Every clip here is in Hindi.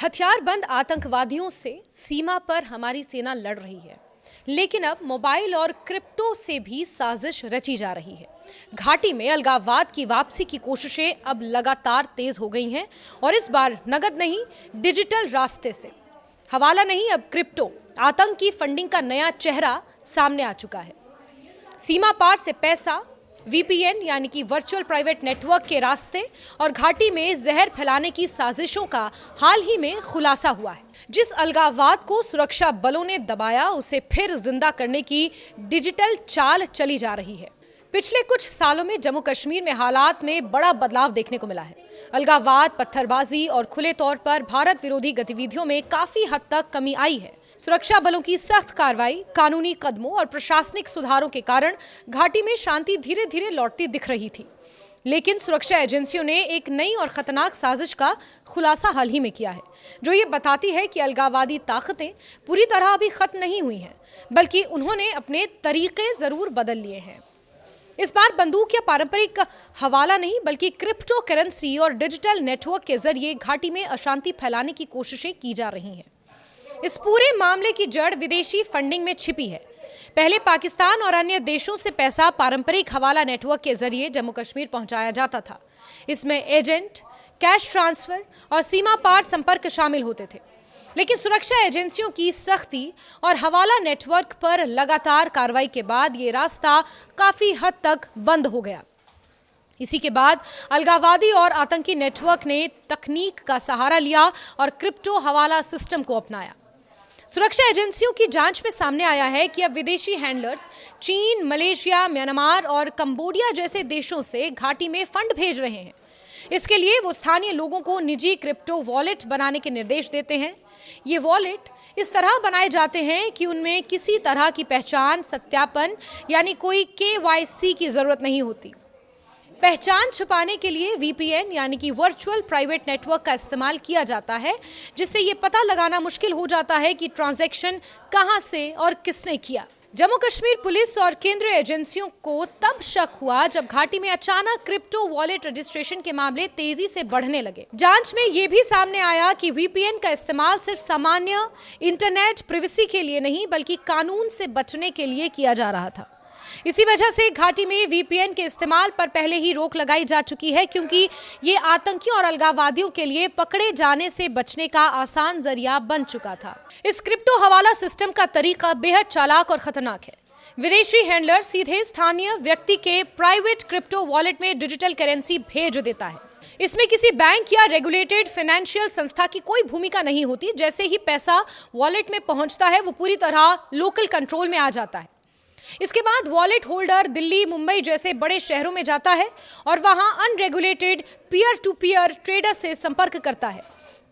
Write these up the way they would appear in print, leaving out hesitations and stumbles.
हथियारबंद आतंकवादियों से सीमा पर हमारी सेना लड़ रही है, लेकिन अब मोबाइल और क्रिप्टो से भी साजिश रची जा रही है। घाटी में अलगाववाद की वापसी की कोशिशें अब लगातार तेज हो गई हैं और इस बार नगद नहीं, डिजिटल रास्ते से। हवाला नहीं, अब क्रिप्टो आतंक की फंडिंग का नया चेहरा सामने आ चुका है। सीमा पार से पैसा, वीपीएन यानी कि वर्चुअल प्राइवेट नेटवर्क के रास्ते और घाटी में जहर फैलाने की साजिशों का हाल ही में खुलासा हुआ है। जिस अलगाववाद को सुरक्षा बलों ने दबाया, उसे फिर जिंदा करने की डिजिटल चाल चली जा रही है। पिछले कुछ सालों में जम्मू कश्मीर में हालात में बड़ा बदलाव देखने को मिला है। अलगाववाद, पत्थरबाजी और खुले तौर पर भारत विरोधी गतिविधियों में काफी हद तक कमी आई है। सुरक्षा बलों की सख्त कार्रवाई, कानूनी कदमों और प्रशासनिक सुधारों के कारण घाटी में शांति धीरे धीरे लौटती दिख रही थी। लेकिन सुरक्षा एजेंसियों ने एक नई और खतरनाक साजिश का खुलासा हाल ही में किया है, जो ये बताती है कि अलगाववादी ताकतें पूरी तरह अभी खत्म नहीं हुई हैं, बल्कि उन्होंने अपने तरीके जरूर बदल लिए हैं। इस बार बंदूक या पारंपरिक हवाला नहीं, बल्कि क्रिप्टो करेंसी और डिजिटल नेटवर्क के जरिए घाटी में अशांति फैलाने की कोशिशें की जा रही हैं। इस पूरे मामले की जड़ विदेशी फंडिंग में छिपी है। पहले पाकिस्तान और अन्य देशों से पैसा पारंपरिक हवाला नेटवर्क के जरिए जम्मू कश्मीर पहुंचाया जाता था। इसमें एजेंट, कैश ट्रांसफर और सीमा पार संपर्क शामिल होते थे। लेकिन सुरक्षा एजेंसियों की सख्ती और हवाला नेटवर्क पर लगातार कार्रवाई के बाद ये रास्ता काफी हद तक बंद हो गया। इसी के बाद अलगाववादी और आतंकी नेटवर्क ने तकनीक का सहारा लिया और क्रिप्टो हवाला सिस्टम को अपनाया। सुरक्षा एजेंसियों की जांच में सामने आया है कि अब विदेशी हैंडलर्स चीन, मलेशिया, म्यांमार और कंबोडिया जैसे देशों से घाटी में फंड भेज रहे हैं। इसके लिए वो स्थानीय लोगों को निजी क्रिप्टो वॉलेट बनाने के निर्देश देते हैं। ये वॉलेट इस तरह बनाए जाते हैं कि उनमें किसी तरह की पहचान सत्यापन यानी कोई KYC की जरूरत नहीं होती। पहचान छुपाने के लिए वीपीएन यानी कि वर्चुअल प्राइवेट नेटवर्क का इस्तेमाल किया जाता है, जिससे ये पता लगाना मुश्किल हो जाता है कि ट्रांजैक्शन कहां से और किसने किया। जम्मू कश्मीर पुलिस और केंद्रीय एजेंसियों को तब शक हुआ जब घाटी में अचानक क्रिप्टो वॉलेट रजिस्ट्रेशन के मामले तेजी से बढ़ने लगे। जांच में यह भी सामने आया कि वीपीएन का इस्तेमाल सिर्फ सामान्य इंटरनेट प्राइवेसी के लिए नहीं, बल्कि कानून से बचने के लिए किया जा रहा था। इसी वजह से घाटी में वीपीएन के इस्तेमाल पर पहले ही रोक लगाई जा चुकी है, क्योंकि ये आतंकियों और अलगाववादियों के लिए पकड़े जाने से बचने का आसान जरिया बन चुका था। इस क्रिप्टो हवाला सिस्टम का तरीका बेहद चालाक और खतरनाक है। विदेशी हैंडलर सीधे स्थानीय व्यक्ति के प्राइवेट क्रिप्टो वॉलेट में डिजिटल करेंसी भेज देता है। इसमें किसी बैंक या रेगुलेटेड फाइनेंशियल संस्था की कोई भूमिका नहीं होती। जैसे ही पैसा वॉलेट में पहुंचता है, वो पूरी तरह लोकल कंट्रोल में आ जाता है। इसके बाद वॉलेट होल्डर दिल्ली, मुंबई जैसे बड़े शहरों में जाता है और वहां unregulated peer to peer trader से संपर्क करता है।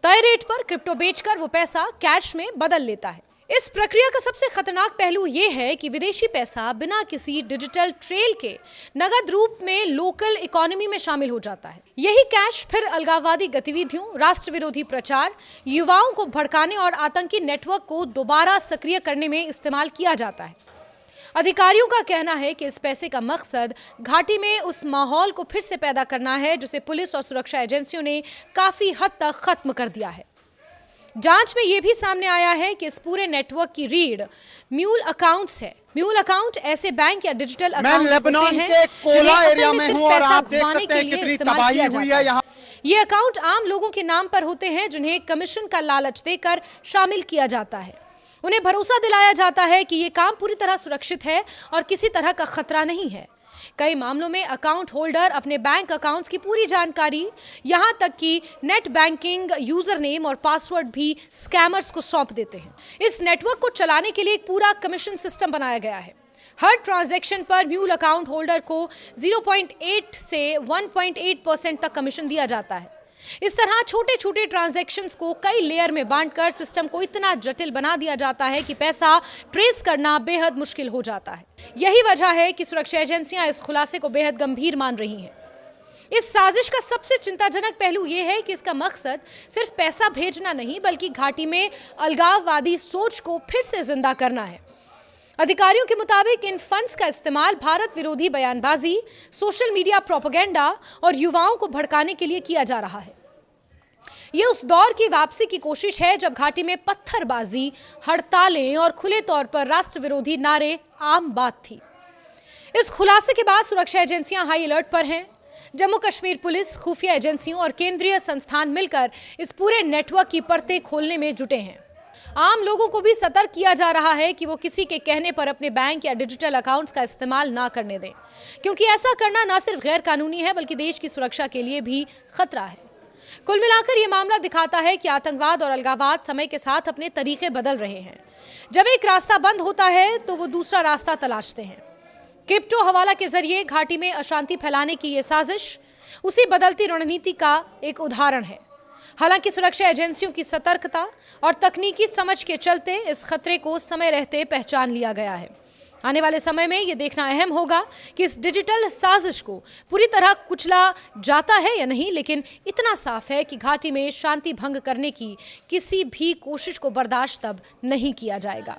तय रेट पर क्रिप्टो बेचकर वो पैसा कैश में बदल लेता है। इस प्रक्रिया का सबसे खतरनाक पहलू ये है कि विदेशी पैसा बिना किसी डिजिटल ट्रेल के नगद रूप में लोकल इकोनॉमी में शामिल हो जाता है। यही कैश फिर अलगाववादी गतिविधियों, राष्ट्र विरोधी प्रचार, युवाओं को भड़काने और आतंकी नेटवर्क को दोबारा सक्रिय करने में इस्तेमाल किया जाता है। अधिकारियों का कहना है कि इस पैसे का मकसद घाटी में उस माहौल को फिर से पैदा करना है जिसे पुलिस और सुरक्षा एजेंसियों ने काफी हद तक खत्म कर दिया है। जांच में यह भी सामने आया है कि इस पूरे नेटवर्क की रीढ़ म्यूल अकाउंट्स है। म्यूल अकाउंट ऐसे बैंक या डिजिटल अकाउंट होते हैं जिन्हें पैसा घुमाने के लिए इस्तेमाल किया जाता है। ये अकाउंट आम लोगों के नाम पर होते हैं, जिन्हें कमीशन का लालच देकर शामिल किया जाता है। उन्हें भरोसा दिलाया जाता है कि ये काम पूरी तरह सुरक्षित है और किसी तरह का खतरा नहीं है। कई मामलों में अकाउंट होल्डर अपने बैंक अकाउंट्स की पूरी जानकारी, यहां तक कि नेट बैंकिंग यूजर नेम और पासवर्ड भी स्कैमर्स को सौंप देते हैं। इस नेटवर्क को चलाने के लिए एक पूरा कमीशन सिस्टम बनाया गया है। हर ट्रांजैक्शन पर म्यूल अकाउंट होल्डर को 0.8 से 1.8% तक कमीशन दिया जाता है। इस तरह छोटे छोटे ट्रांजैक्शंस को कई लेयर में बांटकर सिस्टम को इतना जटिल बना दिया जाता है कि पैसा ट्रेस करना बेहद मुश्किल हो जाता है। यही वजह है कि सुरक्षा एजेंसियां इस खुलासे को बेहद गंभीर मान रही हैं। इस साजिश का सबसे चिंताजनक पहलू यह है कि इसका मकसद सिर्फ पैसा भेजना नहीं, बल्कि घाटी में अलगाववादी सोच को फिर से जिंदा करना है। अधिकारियों के मुताबिक इन फंड्स का इस्तेमाल भारत विरोधी बयानबाजी, सोशल मीडिया प्रोपेगेंडा और युवाओं को भड़काने के लिए किया जा रहा है। ये उस दौर की वापसी की कोशिश है जब घाटी में पत्थरबाजी, हड़तालें और खुले तौर पर राष्ट्र विरोधी नारे आम बात थी। इस खुलासे के बाद सुरक्षा एजेंसियां हाई अलर्ट पर हैं। जम्मू कश्मीर पुलिस, खुफिया एजेंसियों और केंद्रीय संस्थान मिलकर इस पूरे नेटवर्क की परतें खोलने में जुटे हैं। आम लोगों को भी सतर्क किया जा रहा है कि वो किसी के कहने पर अपने बैंक या डिजिटल अकाउंट्स का इस्तेमाल ना करने दें, क्योंकि ऐसा करना न सिर्फ गैर कानूनी है बल्कि देश की सुरक्षा के लिए भी खतरा है। कुल मिलाकर ये मामला दिखाता है कि आतंकवाद और अलगाववाद समय के साथ अपने तरीके बदल रहे हैं। जब एक रास्ता बंद होता है तो वो दूसरा रास्ता तलाशते हैं। क्रिप्टो हवाला के जरिए घाटी में अशांति फैलाने की ये साजिश उसी बदलती रणनीति का एक उदाहरण है। हालांकि सुरक्षा एजेंसियों की सतर्कता और तकनीकी समझ के चलते इस खतरे को समय रहते पहचान लिया गया है। आने वाले समय में यह देखना अहम होगा कि इस डिजिटल साजिश को पूरी तरह कुचला जाता है या नहीं, लेकिन इतना साफ है कि घाटी में शांति भंग करने की किसी भी कोशिश को बर्दाश्त अब नहीं किया जाएगा।